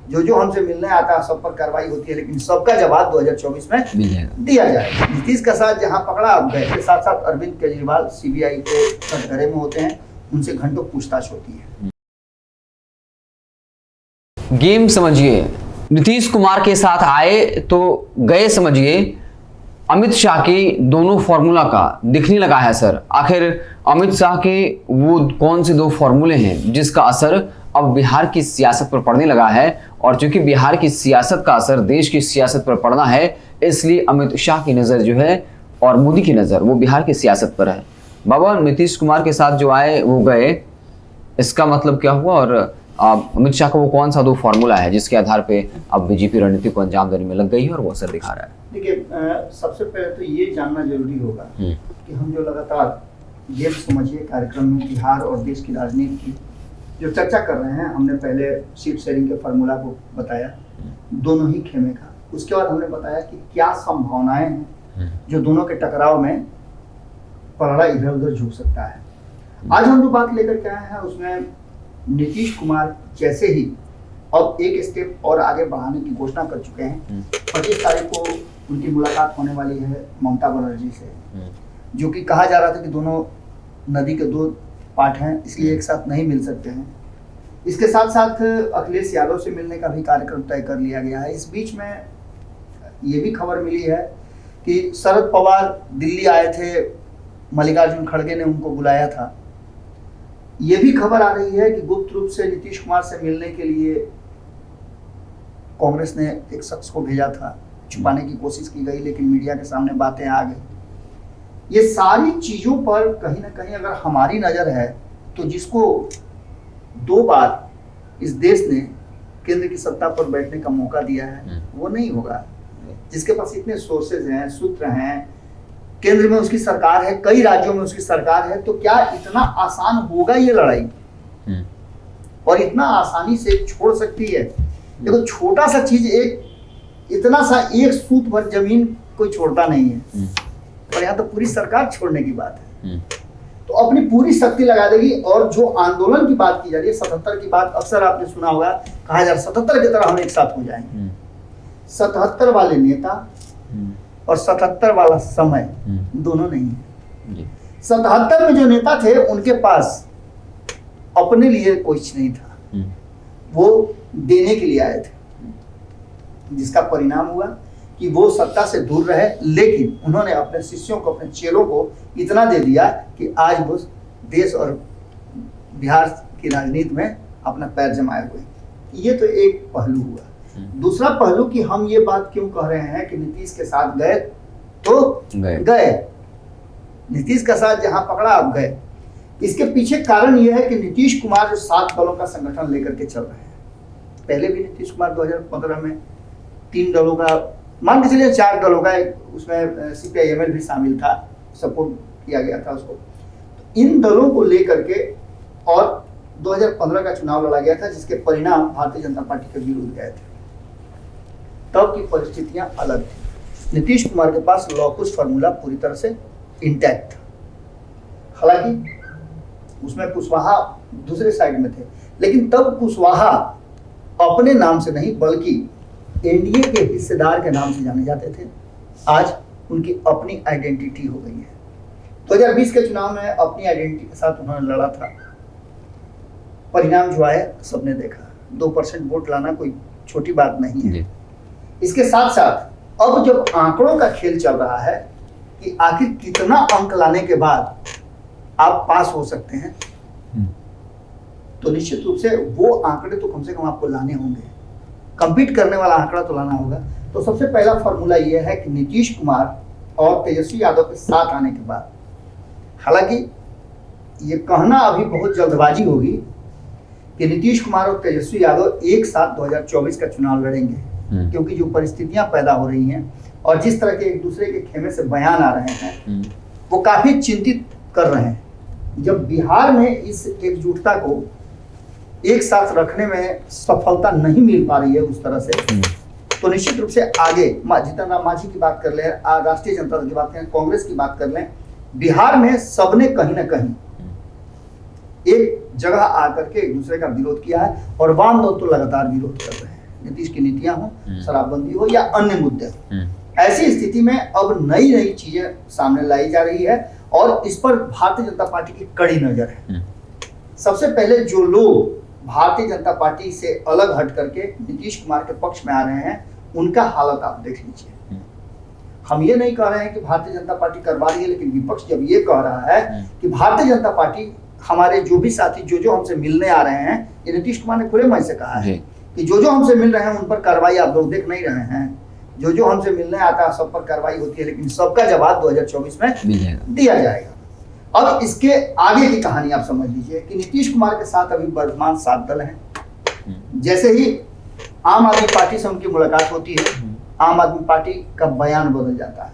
जो हमसे मिलने आता है सब पर कार्रवाई होती है, लेकिन सबका जवाब 2024 में दिया जाएगा। नीतीश का साथ जहां पकड़ा अब गए के साथ साथ अरविंद केजरीवाल सीबीआई के कटघरे में होते हैं, उनसे घंटों पूछताछ होती है। गेम समझिए, नीतीश कुमार के साथ आए तो गए समझिए। अमित शाह की दोनों फॉर्मूला का दिखने लगा है असर। आखिर अमित शाह के वो कौन से दो फॉर्मूले हैं जिसका असर अब बिहार की सियासत पर पड़ने लगा है, और चूंकि बिहार की सियासत का असर देश की सियासत पर पड़ना है, इसलिए अमित शाह की नज़र जो है और मोदी की नज़र वो बिहार की सियासत पर है। बाबा, नीतीश कुमार के साथ जो आए वो गए, इसका मतलब क्या हुआ? और अमित शाह का वो कौन सा दो फॉर्मूला है जिसके आधार पे अब बीजेपी रणनीति को अंजाम देने में लग गई है और वो असर दिखा रहा है? देखिए, सबसे पहले तो ये जानना जरूरी होगा कि हम जो लगातार गेम समझिए कार्यक्रम में बिहार और देश की राजनीति की जो चर्चा कर रहे हैं, हमने पहले सीट शेयरिंग के फार्मूला को बताया, दोनों ही खेमे का। उसके बाद हमने बताया कि क्या संभावनाएं हैं जो दोनों के टकराव में पलड़ा इधर उधर झुक सकता है। आज हम जो बात लेकर के आए हैं उसमें नीतीश कुमार जैसे ही अब एक स्टेप और आगे बढ़ाने की घोषणा कर चुके हैं। 25 तारीख को उनकी मुलाकात होने वाली है ममता बनर्जी से, जो कि कहा जा रहा था कि दोनों नदी के दो पार्ट हैं, इसलिए एक साथ नहीं मिल सकते हैं। इसके साथ साथ अखिलेश यादव से मिलने का भी कार्यक्रम तय कर लिया गया है। इस बीच में ये भी खबर मिली है कि शरद पवार दिल्ली आए थे, मल्लिकार्जुन खड़गे ने उनको बुलाया था। ये भी खबर आ रही है कि गुप्त रूप से नीतीश कुमार से मिलने के लिए कांग्रेस ने एक शख्स को भेजा था, छुपाने की कोशिश की गई, लेकिन मीडिया के सामने बातें आ गई। ये सारी चीजों पर कहीं ना कहीं अगर हमारी नजर है तो जिसको 2 बार इस देश ने केंद्र की सत्ता पर बैठने का मौका दिया है वो नहीं होगा। जिसके पास इतने सोर्सेज हैं, सूत्र हैं, केंद्र में उसकी सरकार है, कई राज्यों में उसकी सरकार है, तो क्या इतना आसान होगा ये लड़ाई? और इतना आसानी से छोड़ सकती है? देखो, छोटा सा चीज इतना सा एक सूत भर जमीन कोई छोड़ता नहीं है, और यहाँ तो पूरी सरकार छोड़ने की बात है। तो अपनी पूरी शक्ति लगा देगी। और जो आंदोलन की बात की जा रही है, 77 की बात अक्सर आपने सुना होगा, कहा जा रहा 77 की तरह हम एक साथ हो जाएंगे। 77 वाले नेता और 77 वाला समय दोनों नहीं है। 77 में जो नेता थे उनके पास अपने लिए कुछ नहीं था, वो देने के लिए आए थे, जिसका परिणाम हुआ कि वो सत्ता से दूर रहे, लेकिन उन्होंने अपने शिष्यों को, अपने चेलों को इतना दे दिया कि आज वो देश और बिहार की राजनीति में अपना पैर जमाए हुए। ये तो एक पहलू हुआ। दूसरा पहलू कि हम ये बात क्यों कह रहे हैं कि नीतीश के साथ गए तो गए, नीतीश का साथ जहां पकड़ा अब गए। इसके पीछे कारण यह है कि नीतीश कुमार जो 7 दलों का संगठन लेकर के चल रहे हैं। पहले भी नीतीश कुमार 2015 में 3 दलों का, मान के चलिए 4 दलों का, उसमें CPI-ML भी शामिल था, सपोर्ट किया गया था उसको। तो इन दलों को लेकर के और 2015 का चुनाव लड़ा गया था, जिसके परिणाम भारतीय जनता पार्टी के विरुद्ध गए थे। तब की परिस्थितियां अलग थी। नीतीश कुमार के पास लॉकुश फार्मूला पूरी तरह से इंटैक्ट था। हालांकि उसमें कुशवाहा दूसरे साइड में थे, लेकिन तब कुशवाहा अपने नाम से नहीं बल्कि एनडीए के हिस्सेदार के नाम से जाने जाते थे। आज उनकी अपनी आइडेंटिटी हो गई है। 2020 के चुनाव में अपनी आइडेंटिटी के साथ उन्होंने लड़ा था। परिणाम जो आए सबने देखा। 2% वोट लाना कोई छोटी बात नहीं है। इसके साथ साथ अब जब आंकड़ों का खेल चल रहा है कि आखिर कितना अंक लाने के बाद आप पास हो सकते हैं, तो निश्चित रूप से वो आंकड़े तो कम से कम आपको लाने होंगे, कंपीट करने वाला आंकड़ा तो लाना होगा। तो सबसे पहला फॉर्मूला ये है कि नीतीश कुमार और तेजस्वी यादव के साथ आने के बाद, हालांकि ये कहना अभी बहुत जल्दबाजी होगी कि नीतीश कुमार और तेजस्वी यादव एक साथ 2024 का चुनाव लड़ेंगे, क्योंकि जो परिस्थितियां पैदा हो रही हैं और जिस तरह के एक दूसरे के खेमे से बयान आ रहे हैं वो काफी चिंतित कर रहे हैं। जब बिहार में इस एकजुटता को एक साथ रखने में सफलता नहीं मिल पा रही है उस तरह से, तो निश्चित रूप से आगे जीतन राम मांझी की बात कर लें, राष्ट्रीय जनता दल की बात करें, कांग्रेस की बात कर लें, बिहार में सबने कहीं ना कहीं एक जगह आकर के एक दूसरे का विरोध किया है और वाम दल तो लगातार विरोध कर रहे हैं। नीतीश की नीतियां हो, शराबबंदी हो या अन्य मुद्दे हो। ऐसी स्थिति में अब नई नई चीजें सामने लाई जा रही है और इस पर भारतीय जनता पार्टी की कड़ी नजर है। सबसे पहले जो लोग भारतीय जनता पार्टी से अलग हट करके नीतीश कुमार के पक्ष में आ रहे हैं, उनका हालत आप देख लीजिए। हम ये नहीं कह रहे हैं कि भारतीय जनता पार्टी करवा रही है, लेकिन विपक्ष जब ये कह रहा है कि भारतीय जनता पार्टी, हमारे जो भी साथी जो हमसे मिलने आ रहे हैं, ये नीतीश कुमार ने खुले मन से कहा है कि जो हमसे मिल रहे हैं उन पर कार्रवाई आप लोग देख नहीं रहे हैं, जो हमसे मिलने आता है सब पर कार्रवाई होती है, लेकिन सबका जवाब 2024 में दिया जाएगा। अब इसके आगे की कहानी आप समझ लीजिए कि नीतीश कुमार के साथ अभी वर्तमान 7 दल हैं। जैसे ही आम आदमी पार्टी से उनकी मुलाकात होती है, आम आदमी पार्टी का बयान बदल जाता है।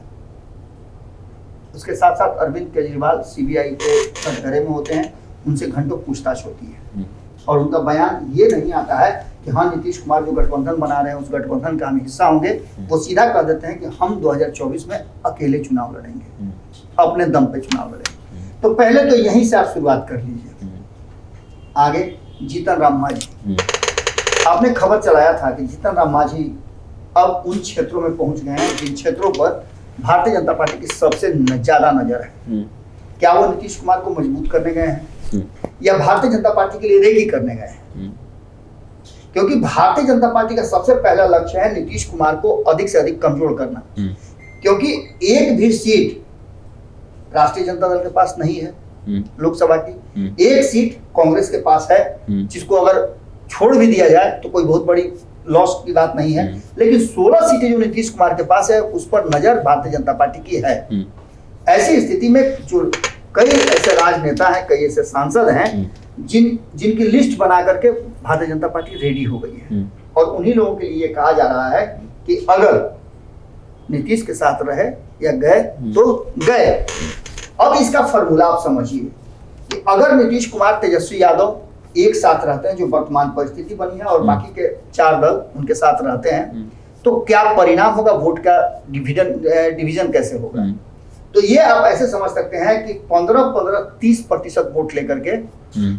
उसके साथ साथ अरविंद केजरीवाल सीबीआई के कटघरे में होते हैं, उनसे घंटों पूछताछ होती है और उनका बयान ये नहीं आता है कि हाँ नीतीश कुमार जो गठबंधन बना रहे हैं उस गठबंधन का हम हिस्सा होंगे। वो सीधा कह देते हैं कि हम 2024 में अकेले चुनाव लड़ेंगे, अपने दम पे चुनाव लड़ेंगे। तो पहले तो यहीं से आप शुरुआत कर लीजिए। आगे जीतन राम मांझी, आपने खबर चलाया था कि जीतन राम मांझी अब उन क्षेत्रों में पहुंच गए हैं जिन क्षेत्रों पर भारतीय जनता पार्टी की सबसे ज्यादा नजर है। क्या वो नीतीश कुमार को मजबूत करने गए हैं या भारतीय जनता पार्टी के लिए रेगी करने गए हैं? क्योंकि भारतीय जनता पार्टी का सबसे पहला लक्ष्य है नीतीश कुमार को अधिक से अधिक कमजोर करना, क्योंकि एक भी सीट राष्ट्रीय जनता दल के पास नहीं है लोकसभा की, एक सीट कांग्रेस के पास है, जिसको अगर छोड़ भी दिया जाए तो कोई बहुत बड़ी लॉस की बात नहीं है, लेकिन 16 सीटें जो नीतीश कुमार के पास है उस पर नजर भारतीय जनता पार्टी की है। ऐसी स्थिति में जो कई ऐसे राजनेता हैं, कई ऐसे सांसद हैं जिनकी लिस्ट बना करके भारतीय जनता पार्टी रेडी हो गई है और उन्हीं लोगों के लिए कहा जा रहा है कि अगर नीतीश के साथ रहे या गए तो गए। अब इसका फॉर्मूला आप समझिए कि अगर नीतीश कुमार, तेजस्वी यादव एक साथ रहते हैं, जो वर्तमान परिस्थिति बनी है, और बाकी के 4 दल उनके साथ रहते हैं, तो क्या परिणाम होगा, वोट का डिवीजन कैसे होगा? तो ये आप ऐसे समझ सकते हैं कि 15-30% वोट लेकर के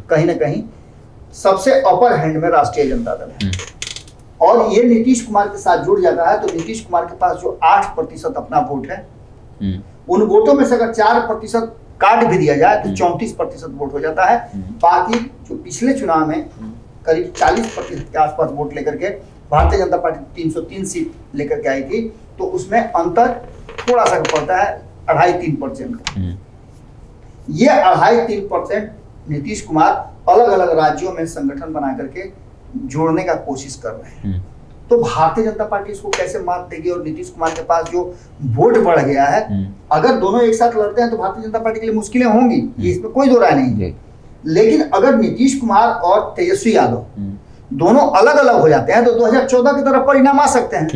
कहीं ना कहीं सबसे अपर हैंड में राष्ट्रीय जनता दल है और ये नीतीश कुमार के साथ जुड़ जाता है। तो नीतीश कुमार के पास जो 8% अपना वोट है, उन वोटों में से अगर 4% काट भी दिया जाए तो 34% वोट हो जाता है। बाकी जो पिछले चुनाव में करीब 40% के आसपास वोट लेकर के भारतीय जनता पार्टी 303 सीट लेकर के आई थी, तो उसमें अंतर थोड़ा सा पड़ता है 2.5-3% का। ये 2.5-3% नीतीश कुमार अलग अलग राज्यों में संगठन बना करके जोड़ने का कोशिश कर रहे हैं। तो भारतीय जनता पार्टी इसको कैसे मात देगी? और नीतीश कुमार के पास जो वोट बढ़ गया है, अगर दोनों एक साथ लड़ते हैं तो भारतीय जनता पार्टी के लिए मुश्किलें होंगी, इसमें कोई दो राय नहीं है। लेकिन अगर नीतीश कुमार और तेजस्वी यादव दोनों अलग अलग हो जाते हैं तो 2014 की तरफ परिणाम आ सकते हैं।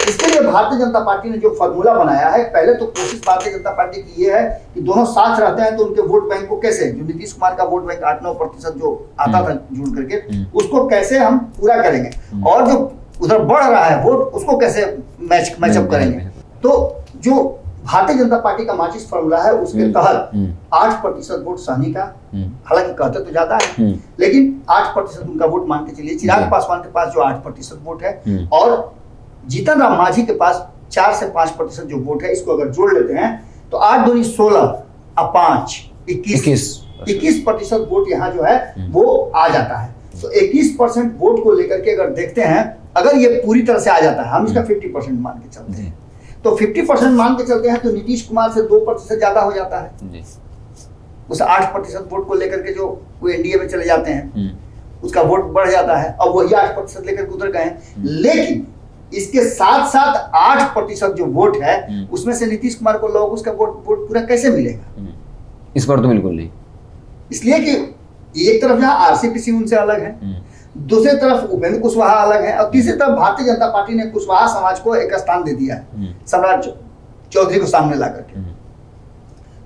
इसके लिए भारतीय जनता पार्टी ने जो फॉर्मूला बनाया है, पहले तो कोशिश भारतीय जनता पार्टी की ये है कि दोनों साथ रहते हैं तो उनके वोट बैंक को कैसे, जो नीतीश कुमार का वोट बैंक 8-9% जो आता था जुड़ करके, उसको कैसे हम पूरा करेंगे और जो उधर बढ़ रहा है वोट उसको कैसे मैचअप करेंगे। तो जो भारतीय जनता पार्टी का माचिस फॉर्मूला है उसके तहत 8% वोट सहनी का, हालांकि कहते तो ज्यादा है लेकिन 8% उनका वोट मान के चलिए। चिराग पासवान के पास जो 8% वोट है और जीतन राम मांझी के पास 4 से 5% जो वोट है, इसको अगर जोड़ लेते हैं तो 8 दूनी 16 और 5 21% वोट यहाँ जो है वो आ जाता है। तो 21% वोट को लेकर के अगर देखते हैं, अगर ये पूरी तरह से आ जाता है, हम इसका 50% मान के चलते हैं, तो 50% मान के चलते हैं तो नीतीश कुमार से 2% ज्यादा हो जाता है। उस 8% वोट को लेकर के जो वो एनडीए में चले जाते हैं, उसका वोट बढ़ जाता है। अब वही 8% लेकर के उधर गए हैं, लेकिन इसके साथ साथ 8% जो वोट है उसमें से नीतीश कुमार को लोग उसका वोट पूरा कैसे मिलेगा? इस पर तो बिल्कुल नहीं। इसलिए कि एक तरफ जहां आरसीपी उनसे अलग है, दूसरी तरफ उपेंद्र कुशवाहा अलग है और तीसरी तरफ भारतीय जनता पार्टी ने कुशवाहा समाज को एक स्थान दे दिया है सम्राट चौधरी को सामने ला करके।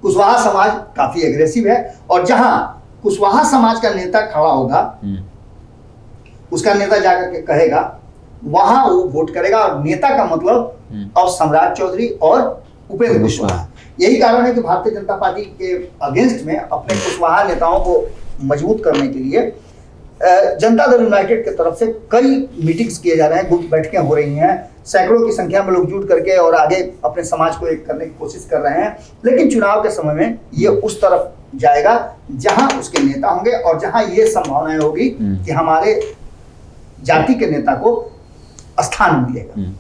कुशवाहा समाज काफी एग्रेसिव है और जहां कुशवाहा समाज का नेता खड़ा होगा, उसका नेता जाकर के कहेगा, वहां वो वोट करेगा। और नेता का मतलब अब सम्राट चौधरी और उपेंद्र कुशवाहा। यही कारण है कि भारतीय जनता पार्टी के अगेंस्ट में अपने कुशवाहा नेताओं को मजबूत करने के लिए जनता दल यूनाइटेड की तरफ से कई मीटिंग्स किए जा रहे हैं, गुट बैठकें हो रही हैं, सैकड़ों की संख्या में लोग जुट करके और आगे अपने समाज को एक करने की कोशिश कर रहे हैं। लेकिन चुनाव के समय में ये उस तरफ जाएगा जहां उसके नेता होंगे और जहां ये संभावनाएं होगी कि हमारे जाति के नेता को स्थान मिलेगा,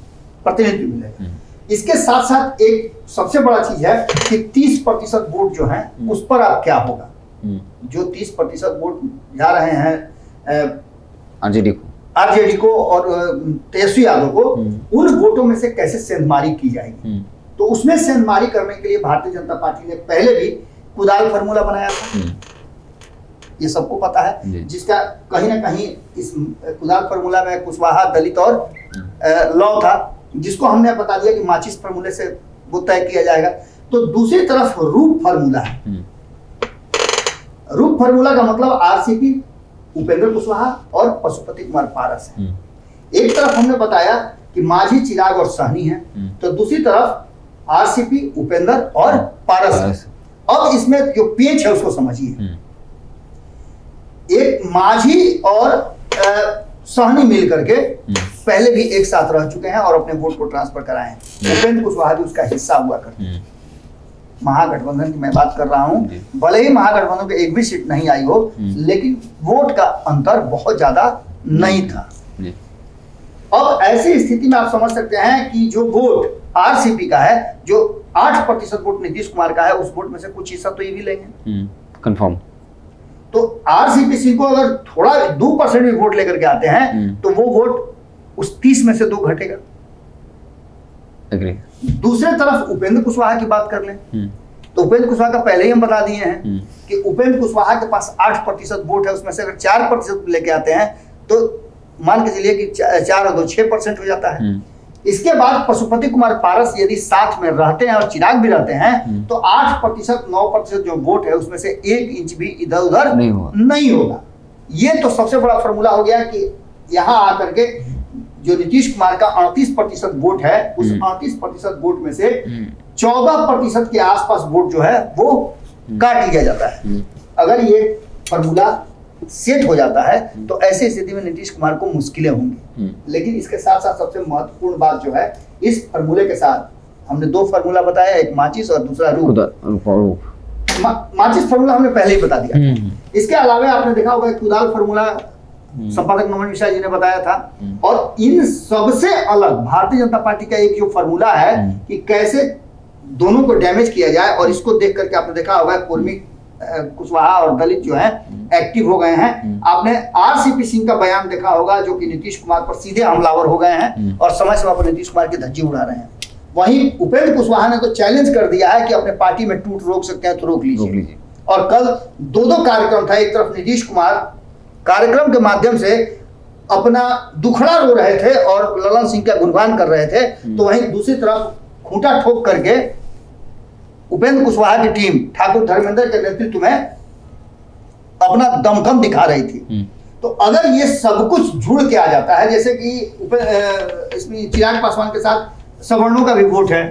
प्रतिनिधित्व मिलेगा। इसके साथ साथ एक सबसे बड़ा चीज है कि 30% वोट जो है उस पर अब क्या होगा। जो 30% वोट जा रहे हैं आरजेडी को और तेजस्वी यादव को, उन वोटों में से कैसे सेंधमारी की जाएगी। तो उसमें सेंधमारी करने के लिए भारतीय जनता पार्टी ने पहले भी कुदाल फार्मूला बनाया था, ये सबको पता है, जिसका कहीं ना कहीं इस कुदाल फार्मूला में कुशवाहा, दलित और लौ था, जिसको हमने बता दिया कि माचिस फार्मूले से वो तय किया जाएगा। तो दूसरी तरफ रूप फार्मूला है। रूप फार्मूला का मतलब आरसीपी, उपेंद्र कुशवाहा और पशुपति कुमार पारस है। एक तरफ हमने बताया कि माझी, चिराग और सहनी है, तो दूसरी तरफ आरसीपी, उपेंद्र और पारस है। अब इसमें जो पेच है उसको समझिए। एक माझी और सहनी मिल करके पहले भी एक साथ रह चुके हैं और अपने वोट को ट्रांसफर कराए हैं। उपेंद्र कुशवाहा भी उसका हिस्सा हुआ करते हैं। महागठबंधन की मैं बात कर रहा हूं, भले ही महागठबंधन को एक भी सीट नहीं आई हो, लेकिन वोट का अंतर बहुत ज्यादा नहीं था। अब ऐसी स्थिति में आप समझ सकते हैं कि जो वोट आरसीपी का है, जो 8% वोट नीतीश कुमार का है, उस वोट में से कुछ हिस्सा तो ये भी लेंगे कंफर्म। तो आरसीपी सिंह को अगर थोड़ा 2% भी वोट लेकर के आते हैं तो वो वोट उस 30 में से 2 घटेगा। दूसरे तरफ उपेंद्र कुशवाहा की बात कर लें तो उपेंद्र कुशवाहा का पहले ही हम बता दिए हैं कि उपेंद्र कुशवाहा के पास 8% वोट है, उसमें से अगर 4% लेके आते हैं तो मान के चलिए कि 4 और 2 6% हो जाता है। इसके बाद पशुपति कुमार पारस यदि साथ में रहते हैं और चिराग भी रहते हैं तो 8% 9% जो वोट है उसमें से 1 इंच भी इधर उधर नहीं होगा। ये तो सबसे बड़ा फॉर्मूला हो गया कि यहाँ आकर के जो नीतीश कुमार का 38% वोट है, उस 38% वोट में से 14% के आसपास वोट जो है वो काट लिया जाता है। अगर ये फॉर्मूला सेट हो जाता है तो ऐसी स्थिति में नीतीश कुमार को मुश्किलें होंगी। लेकिन इसके साथ साथ सबसे महत्वपूर्ण बात जो है, इस फॉर्मूले के साथ हमने 2 फॉर्मूला बताया, एक माचिस और दूसरा रूप। माचिस फॉर्मूला हमने पहले ही बता दिया। इसके अलावा आपने देखा होगा कुदाल फॉर्मूला संपादक नमन मिश्रा जी ने बताया था। और इन सबसे अलग भारतीय जनता पार्टी का एक जो फॉर्मूला है कि कैसे दोनों को डैमेज किया जाए, और इसको देख करके आपने देखा होगा कुर्मी, कुशवाहा और दलित जो है एक्टिव हो गए हैं। आपने आरसीपी सिंह का बयान देखा होगा जो कि नीतीश कुमार पर सीधे हमलावर हो गए हैं और समय समय पर नीतीश कुमार की धज्जी उड़ा रहे हैं। वहीं उपेंद्र कुशवाहा ने तो चैलेंज कर दिया है कि अपने पार्टी में टूट रोक सकते हैं तो रोक लीजिए। और कल 2 कार्यक्रम था, एक तरफ नीतीश कुमार कार्यक्रम के माध्यम से अपना दुखड़ा रो रहे थे और ललन सिंह का गुणगान कर रहे थे, तो वहीं दूसरी तरफ खूंटा ठोक करके उपेंद्र कुशवाहा की टीम ठाकुर धर्मेंद्र के नेतृत्व में अपना दमखम दिखा रही थी। तो अगर ये सब कुछ जुड़ के आ जाता है, जैसे कि इसमें चिराग पासवान के साथ सवर्णों का भी वोट है,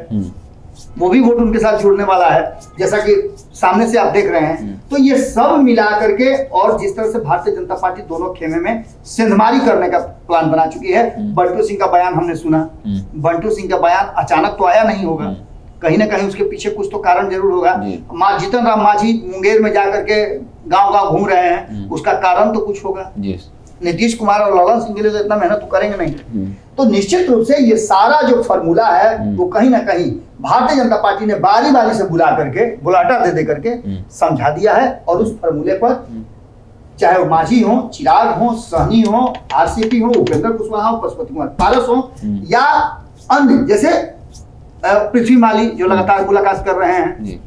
वो भी वोट उनके साथ जुड़ने वाला है, जैसा कि सामने से आप देख रहे हैं। तो ये सब मिला करके, और जिस तरह से भारतीय जनता पार्टी दोनों खेमे में सेंधमारी करने का प्लान बना चुकी है। बंटू सिंह का बयान हमने सुना। बंटू सिंह का बयान अचानक तो आया नहीं होगा, कहीं ना कहीं उसके पीछे कुछ तो कारण जरूर होगा। जीतन राम मांझी मुंगेर में जाकर के गांव गांव घूम रहे हैं, उसका कारण तो कुछ होगा। नीतीश कुमार और ललन सिंह के लिए तो इतना मेहनत तो करेंगे नहीं। तो निश्चित रूप से ये सारा जो फॉर्मूला है वो कहीं ना कहीं भारतीय जनता पार्टी ने बारी बारी से बुला करके, बुलाटा दे करके समझा दिया है। और उस फॉर्मूले पर चाहे वो मांझी हो, चिराग हो, सहनी हो, आरसीपी हो, उपेंद्र कुशवाहा हो, पशुपति कुमार पारस हो, या अन्य जैसे पृथ्वी माली जो लगातार मुलाकात कर रहे हैं,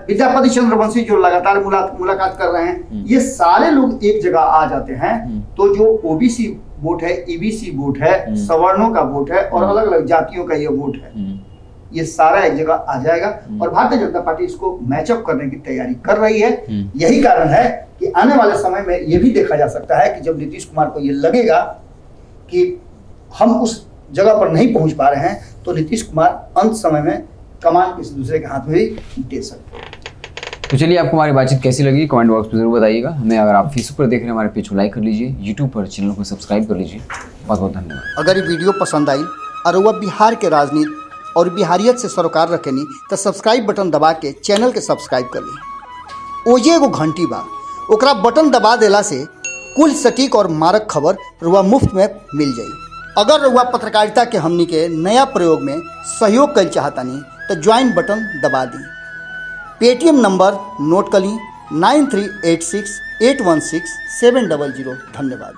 विद्यापति चंद्रवंशी जो लगातार मुलाकात कर रहे हैं, ये सारे लोग एक जगह आ जाते हैं तो जो ओबीसी वोट है, ईबीसी वोट है, सवर्णों का वोट है और अलग अलग जातियों का ये वोट है, ये सारा एक जगह आ जाएगा। और भारतीय जनता पार्टी इसको मैचअप करने की तैयारी कर रही है। यही कारण है कि आने वाले समय में ये भी देखा जा सकता है कि जब नीतीश कुमार को ये लगेगा कि हम उस जगह पर नहीं पहुंच पा रहे हैं तो नीतीश कुमार अंत समय में कमान किसी दूसरे के हाथ में भी दे सकते हैं। तो चलिए, आपको हमारी बातचीत कैसी लगी कमेंट बॉक्स में जरूर बताइएगा हमें। अगर आप फेसबुक पर देख रहे हैं हमारे पेज को लाइक कर लीजिए, यूट्यूब पर चैनल को सब्सक्राइब कर लीजिए। बहुत बहुत धन्यवाद। अगर ये वीडियो पसंद आई और वह बिहार के राजनीति और बिहारियत से सरोकार रखेनी तो सब्सक्राइब बटन दबा के चैनल के सब्सक्राइब कर ली। ओजे एगो घंटी बा, ओकरा बटन दबा देला से कुल सटीक और मारक खबर रुआ मुफ्त में मिल जाई। अगर रुआ पत्रकारिता के हमनी के नया प्रयोग में सहयोग कर चाहतानी तो ज्वाइन बटन दबा दी। पेटीएम नंबर नोट कर ली 9386816700। धन्यवाद।